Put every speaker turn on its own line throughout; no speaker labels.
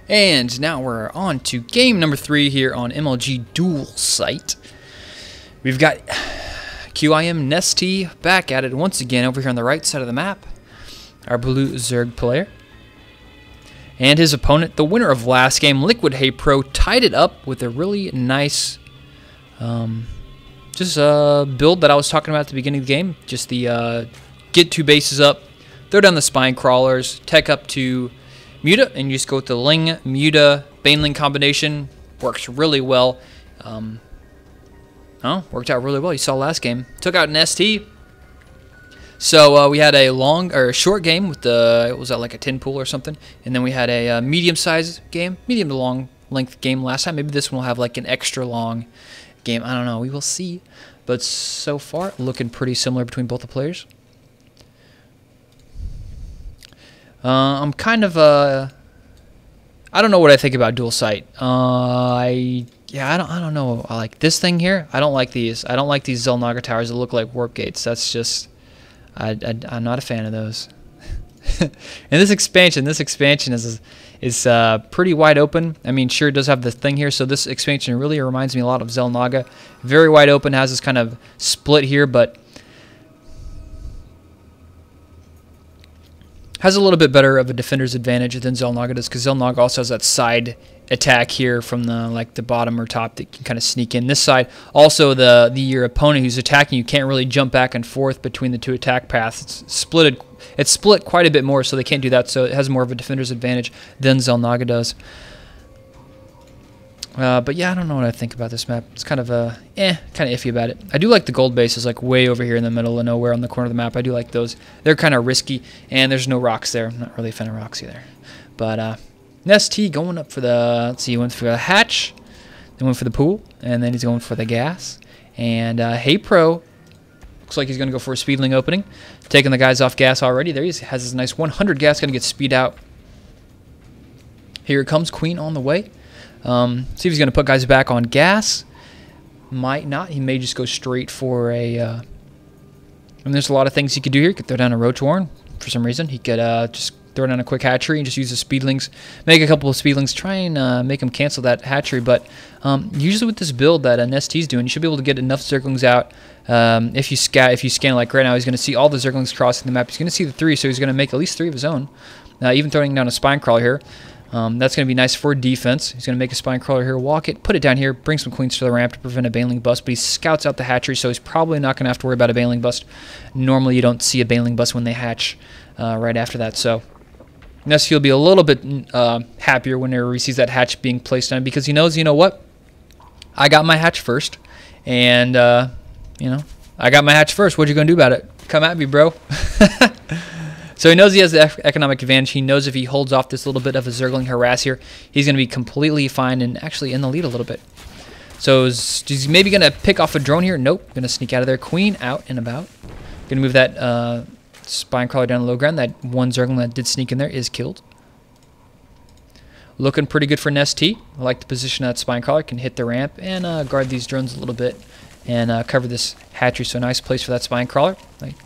And now we're on to game number 3 here on MLG Duel Site. We've got QIM Nestea back at it once again over here on the right side of the map. Our blue Zerg player. And his opponent, the winner of last game, LiquidHayprO, tied it up with a really nice build that I was talking about at the beginning of the game. Just the get 2 bases up, throw down the spine crawlers, tech up to Muta, and you just go with the Ling, Muta, Baneling combination. Works really well. Worked out really well. You saw last game. Took out Nestea. So we had a short game with was that like a 10 pool or something? And then we had a medium-sized game, medium to long length game last time. Maybe this one will have like an extra long game. I don't know. We will see. But so far, looking pretty similar between both the players. I'm kind of I don't know what I think about Duel Site. I don't know. I like this thing here. I don't like these. I don't like these Xel'Naga towers that look like warp gates. That's just I'm not a fan of those. And this expansion is pretty wide open. I mean, sure, it does have the thing here. So this expansion really reminds me a lot of Xel'Naga. Very wide open, has this kind of split here, but has a little bit better of a defender's advantage than Xel'Naga does, because Xel'Naga also has that side attack here from the bottom or top that can kind of sneak in. This side, also your opponent who's attacking you can't really jump back and forth between the 2 attack paths. It's split quite a bit more, so they can't do that. So it has more of a defender's advantage than Xel'Naga does. But yeah, I don't know what I think about this map. It's kind of kind of iffy about it. I do like the gold bases, like way over here in the middle of nowhere on the corner of the map. I do like those. They're kind of risky, and there's no rocks there. I'm not really a fan of rocks either. But Nestea going up for the, let's see, he went for the hatch, then went for the pool, and then he's going for the gas. And HeyPro looks like he's going to go for a speedling opening, taking the guys off gas already. There he has his nice 100 gas, going to get speed out. Here comes Queen on the way. See if he's going to put guys back on gas. Might not. He may just go straight for a... I mean, there's a lot of things he could do here. He could throw down a Roach Warren for some reason. He could just throw down a quick hatchery and just use the speedlings. Make a couple of speedlings. Try and make them cancel that hatchery. But usually with this build that Nestea's doing, you should be able to get enough Zerglings out. If you scan like right now, he's going to see all the Zerglings crossing the map. He's going to see the 3, so he's going to make at least 3 of his own. Even throwing down a spine crawler here. That's going to be nice for defense. He's going to make a spine crawler here, walk it, put it down here, bring some queens to the ramp to prevent a baneling bust, but he scouts out the hatchery, so he's probably not going to have to worry about a baneling bust. Normally you don't see a baneling bust when they hatch right after that, so Nestea will be a little bit happier whenever he sees that hatch being placed on, because he knows, you know what, I got my hatch first, and you know, I got my hatch first. What you going to do about it? Come at me, bro. So he knows he has the economic advantage. He knows if he holds off this little bit of a Zergling harass here, he's going to be completely fine and actually in the lead a little bit. So he's maybe going to pick off a drone here. Nope. Going to sneak out of there. Queen out and about. Going to move that spine crawler down the low ground. That one Zergling that did sneak in there is killed. Looking pretty good for Nestea. I like the position of that spine crawler. Can hit the ramp and guard these drones a little bit and cover this hatchery. So nice place for that spine crawler.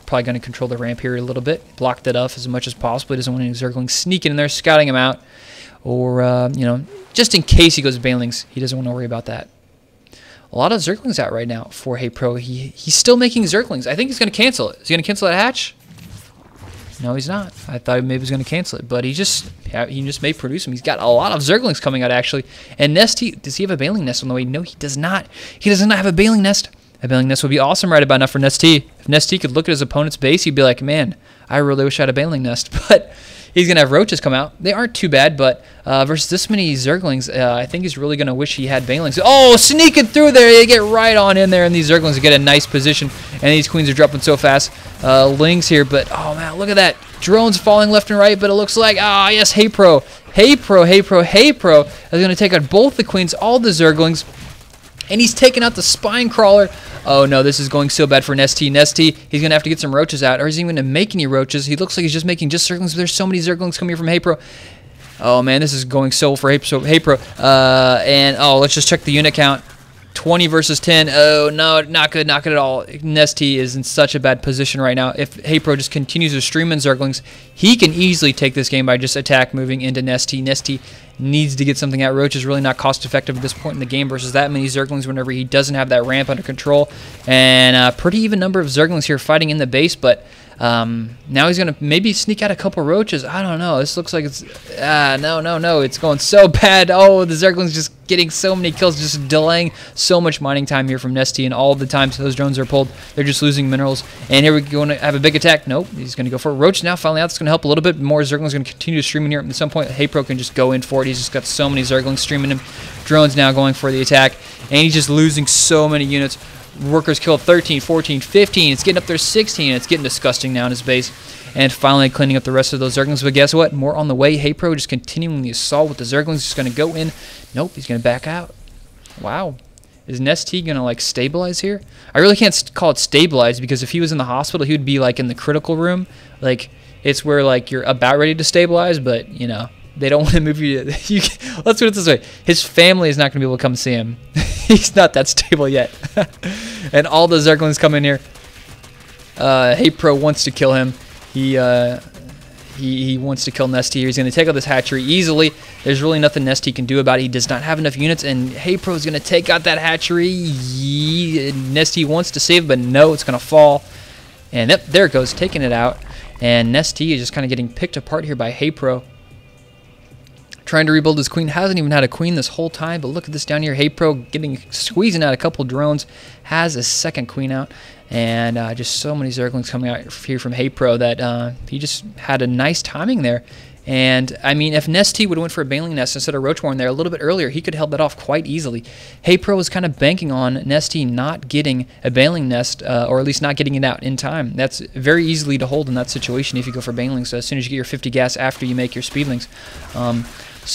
Probably going to control the ramp here a little bit. Block that off as much as possible. He doesn't want any Zerglings sneaking in there, scouting him out. Or, you know, just in case he goes banelings, he doesn't want to worry about that. A lot of Zerglings out right now for HeyPro. He's still making Zerglings. I think he's going to cancel it. Is he going to cancel that hatch? No, he's not. I thought maybe he was going to cancel it. But he just may produce them. He's got a lot of Zerglings coming out, actually. And Nestea, does he have a baneling nest on the way? No, he does not. He does not have a baneling nest. A baneling nest would be awesome right about now for Nestea. If Nestea could look at his opponent's base, he'd be like, man, I really wish I had a baneling nest. But he's going to have roaches come out. They aren't too bad, but versus this many Zerglings, I think he's really going to wish he had banelings. Oh, sneaking through there. They get right on in there, and these Zerglings get a nice position. And these queens are dropping so fast. Lings here, but oh, man, look at that. Drones falling left and right, but it looks like, yes, HeyPro is going to take out both the queens, all the Zerglings. And he's taking out the spine crawler. Oh no, this is going so bad for Nestea. He's going to have to get some roaches out, or is he even going to make any roaches? He looks like he's just making just Zerglings, but there's so many Zerglings coming here from HeyPro. Oh man, this is going so for HeyPro. And oh, let's just check the unit count. 20 versus 10. Oh, no, not good at all. Nestea is in such a bad position right now. If HeyPro just continues to stream in Zerglings, he can easily take this game by just attack moving into Nestea. Nestea needs to get something out. Roach is really not cost effective at this point in the game versus that many Zerglings whenever he doesn't have that ramp under control. And a pretty even number of Zerglings here fighting in the base, but now he's going to maybe sneak out a couple roaches. I don't know. This looks like it's... no. It's going so bad. Oh, the Zergling's just getting so many kills, just delaying so much mining time here from Nestea, and all the times those drones are pulled, they're just losing minerals. And here we're going to have a big attack. Nope, he's going to go for a roach now. Finally out. It's going to help a little bit more. Zergling's going to continue to stream in here. At some point, HeyPro can just go in for it. He's just got so many Zerglings streaming him. Drones now going for the attack, and he's just losing so many units. Workers killed 13, 14, 15. It's getting up there 16. It's getting disgusting now in his base. And finally cleaning up the rest of those Zerglings. But guess what? More on the way. HeyPro just continuing the assault with the Zerglings. Just going to go in. Nope, he's going to back out. Wow. Is Nestea going to, like, stabilize here? I really can't call it stabilize, because if he was in the hospital, he would be, like, in the critical room. Like, it's where, like, you're about ready to stabilize, but, you know, they don't want to move you. Let's put it this way. His family is not going to be able to come see him. He's not that stable yet. And all the Zerglings come in here. HeyPro wants to kill him. He wants to kill Nestea. He's going to take out this hatchery easily. There's really nothing Nestea can do about it. He does not have enough units, and HeyPro is going to take out that hatchery. Nestea wants to save, but no, it's going to fall. And yep, there it goes, taking it out. And Nestea is just kind of getting picked apart here by HeyPro. Trying to rebuild his queen. Hasn't even had a queen this whole time, but look at this down here. HeyPro squeezing out a couple drones. Has a second queen out. And just so many Zerglings coming out here from HeyPro that he just had a nice timing there. And, I mean, if Nestea would have went for a Baneling Nest instead of Roachborn there a little bit earlier, he could have held that off quite easily. HeyPro was kind of banking on Nestea not getting a Baneling Nest, or at least not getting it out in time. That's very easily to hold in that situation if you go for Banelings, so as soon as you get your 50 gas after you make your Speedlings.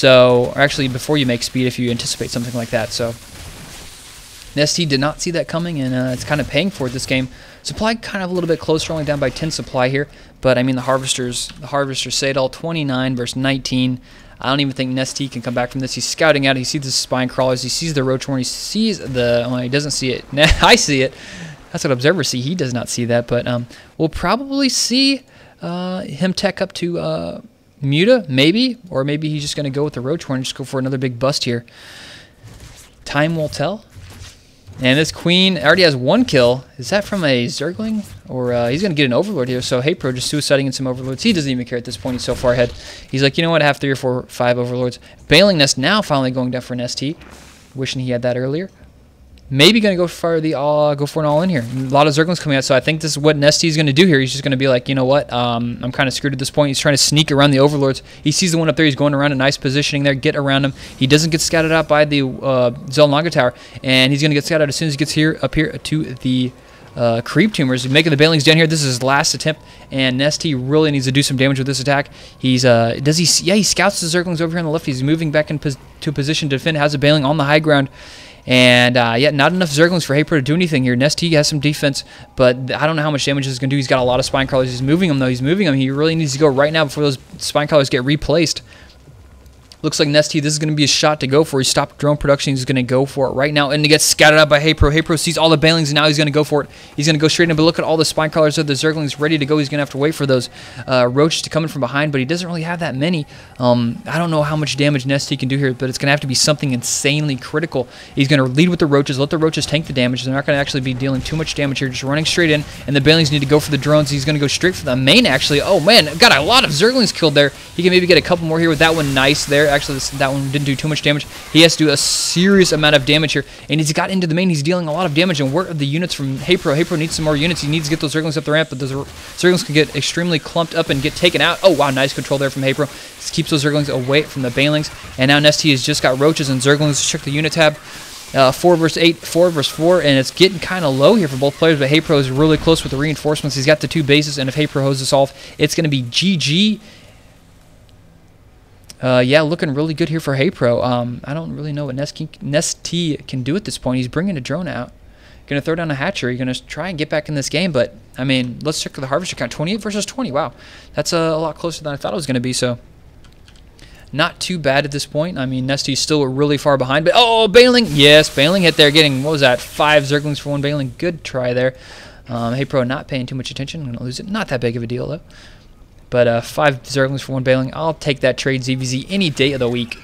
Or actually before you make speed if you anticipate something like that. So Nestea did not see that coming, and it's kind of paying for it this game. Supply kind of a little bit closer, only down by 10 supply here. But I mean, the harvesters say it all. 29 versus 19. I don't even think Nestea can come back from this. He's scouting out. He sees the spine crawlers. He sees the roachhorn. He sees the... Well, he doesn't see it. I see it. That's what observers see. He does not see that. But we'll probably see him tech up to Muta, maybe. Or maybe he's just going to go with the roachhorn and just go for another big bust here. Time will tell. And this queen already has one kill. Is that from a Zergling? Or he's going to get an Overlord here. So HeyPro just suiciding in some Overlords. He doesn't even care at this point. He's so far ahead. He's like, you know what? I have 3 or 4 or 5 Overlords. Baneling Nest now finally going down for Nestea. Wishing he had that earlier. Maybe going to go for an all-in here. A lot of Zerglings coming out, so I think this is what Nestea is going to do here. He's just going to be like, you know what, I'm kind of screwed at this point. He's trying to sneak around the Overlords. He sees the one up there. He's going around a nice positioning there, get around him. He doesn't get scouted out by the Zelnaga Tower, and he's going to get scouted out as soon as he gets up here to the creep tumors. He's making the Banelings down here. This is his last attempt, and Nestea really needs to do some damage with this attack. He scouts the Zerglings over here on the left. He's moving back into a position to defend. Has a Baneling on the high ground. And, yeah, not enough Zerglings for HeyPro to do anything here. Nestea has some defense, but I don't know how much damage this is going to do. He's got a lot of spine crawlers. He's moving them, though. He's moving them. He really needs to go right now before those spine crawlers get replaced. Looks like Nestea, this is going to be a shot to go for. He stopped drone production. He's going to go for it right now. And he gets scouted out by HeyPro. HeyPro sees all the Banelings, and now he's going to go for it. He's going to go straight in, but look at all the spine crawlers of the Zerglings ready to go. He's going to have to wait for those roaches to come in from behind, but he doesn't really have that many. I don't know how much damage Nestea can do here, but it's going to have to be something insanely critical. He's going to lead with the roaches, let the roaches tank the damage. They're not going to actually be dealing too much damage here, just running straight in, and the Banelings need to go for the drones. He's going to go straight for the main, actually. Oh, man, got a lot of Zerglings killed there. He can maybe get a couple more here with that one. Nice there. Actually, that one didn't do too much damage. He has to do a serious amount of damage here, and he's got into the main. He's dealing a lot of damage, and where are the units from HeyPro? HeyPro needs some more units. He needs to get those Zerglings up the ramp, but those Zerglings can get extremely clumped up and get taken out. Oh, wow, nice control there from HeyPro. This keeps those Zerglings away from the Banelings, and now Nestea has just got roaches and Zerglings. Check the unit tab. 4 versus 8, 4 versus 4, and it's getting kind of low here for both players, but HeyPro is really close with the reinforcements. He's got the 2 bases, and if HeyPro holds this off, it's going to be GG. Yeah, looking really good here for HeyPro. I don't really know what Nestea can do at this point. He's bringing a drone out. Going to throw down a hatchery. Going to try and get back in this game, but, I mean, let's check the harvester count. 28 versus 20. Wow. That's a lot closer than I thought it was going to be, so not too bad at this point. I mean, Nestea's still really far behind, but oh, Baneling, yes, Baneling hit there, getting, what was that, 5 Zerglings for 1 Baneling. Good try there. HeyPro not paying too much attention. I'm gonna lose it. Not that big of a deal though. But 5 Zerglings for 1 Baneling. I'll take that trade, ZvZ, any day of the week.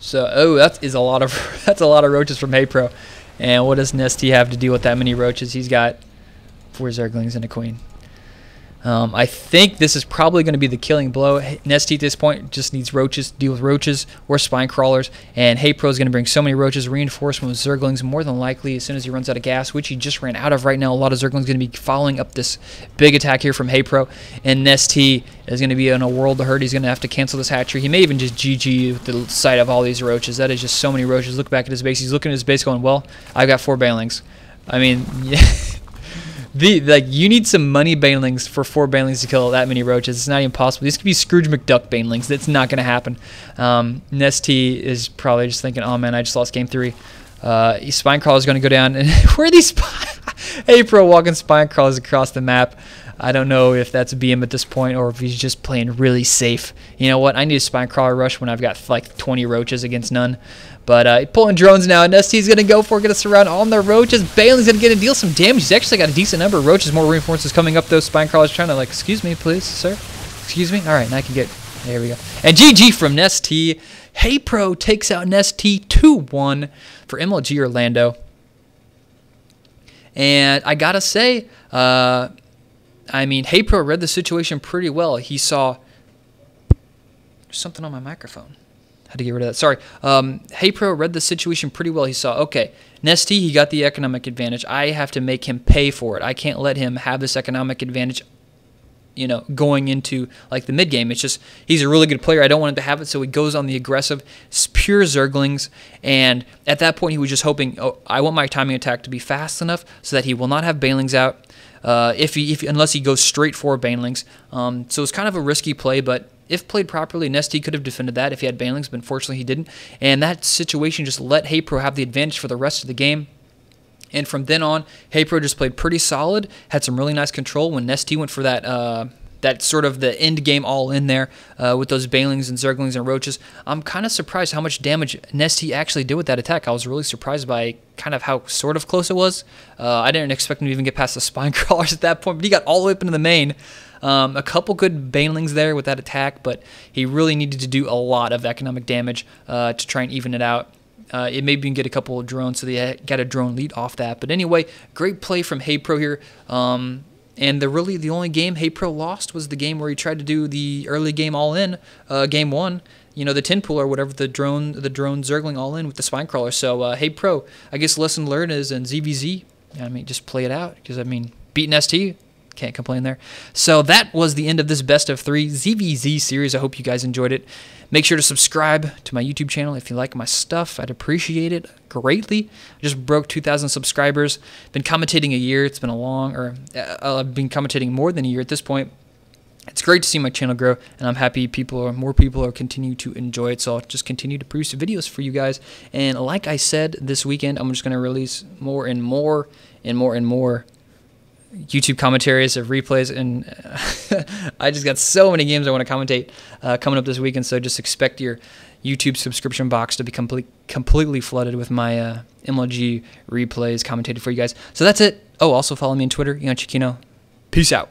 So, oh, that is a lot of that's a lot of roaches from HeyPro. And what does Nestea have to deal with that many roaches? He's got 4 Zerglings and a queen. I think this is probably going to be the killing blow. Nestea at this point just needs roaches, deal with roaches or spine crawlers, and HeyPro is going to bring so many roaches, reinforcement with Zerglings more than likely as soon as he runs out of gas, which he just ran out of right now. A lot of Zerglings going to be following up this big attack here from HeyPro, and Nestea is going to be in a world of hurt. He's going to have to cancel this hatchery. He may even just GG with the sight of all these roaches. That is just so many roaches. Look back at his base. He's looking at his base going, well, I've got 4 Banelings. I mean, yeah. You need some money Banelings for 4 Banelings to kill that many roaches. It's not even possible. These could be Scrooge McDuck Banelings. That's not going to happen. Nestea is probably just thinking, oh man, I just lost game 3. Spine Crawler is going to go down. And where are these HeyPro walking spine crawlers across the map? I don't know if that's a BM at this point or if he's just playing really safe. You know what? I need a spine crawler rush when I've got like 20 roaches against none. But pulling drones now. Nestea's going to go for it. Going to surround all their roaches. Bailey's going to get to deal some damage. He's actually got a decent number of roaches. More reinforcements coming up. Those spine crawlers trying to like, excuse me, please, sir. Excuse me. All right, now I can get. There we go. And GG from Nestea. HeyPro takes out Nestea 2-1 for MLG Orlando. And I gotta say, I mean, HeyPro read the situation pretty well. He saw something on my microphone. Had to get rid of that. Sorry. HeyPro read the situation pretty well. He saw, okay, Nestea, he got the economic advantage. I have to make him pay for it. I can't let him have this economic advantage, you know, going into like the mid game. It's just he's a really good player. I don't want him to have it, so he goes on the aggressive, pure Zerglings. And at that point, he was just hoping, oh, I want my timing attack to be fast enough so that he will not have Banelings out. Unless he goes straight for Banelings. So it's kind of a risky play, but if played properly, Nestea could have defended that if he had Banelings, but unfortunately he didn't. And that situation just let HeyPro have the advantage for the rest of the game. And from then on, HeyPro just played pretty solid, had some really nice control when Nestea went for that that sort of the end game all in there with those Banelings and Zerglings and Roaches. I'm kind of surprised how much damage Nestea actually did with that attack. I was really surprised by kind of how sort of close it was. I didn't expect him to even get past the Spine Crawlers at that point, but he got all the way up into the main. A couple good Banelings there with that attack, but he really needed to do a lot of economic damage to try and even it out. It maybe can get a couple of drones, so they got a drone lead off that. But anyway, great play from HeyPro here. And the only game HeyPro lost was the game where he tried to do the early game all in, game 1. You know, the 10 pool or whatever, the drone Zergling all in with the spine crawler. So HeyPro, I guess lesson learned is in ZvZ. I mean, just play it out because I mean, beating ST. Can't complain there. So that was the end of this best of 3 ZvZ series. I hope you guys enjoyed it. Make sure to subscribe to my YouTube channel if you like my stuff. I'd appreciate it greatly. I just broke 2,000 subscribers. Been commentating a year. It's been I've been commentating more than a year at this point. It's great to see my channel grow, and I'm happy more people are continue to enjoy it. So I'll just continue to produce videos for you guys. And like I said, this weekend I'm just going to release more and more YouTube commentaries of replays, and I just got so many games I want to commentate coming up this weekend, so just expect your YouTube subscription box to be completely flooded with my MLG replays commentated for you guys. So that's it. Oh, also follow me on Twitter, EonShiKeno. Peace out.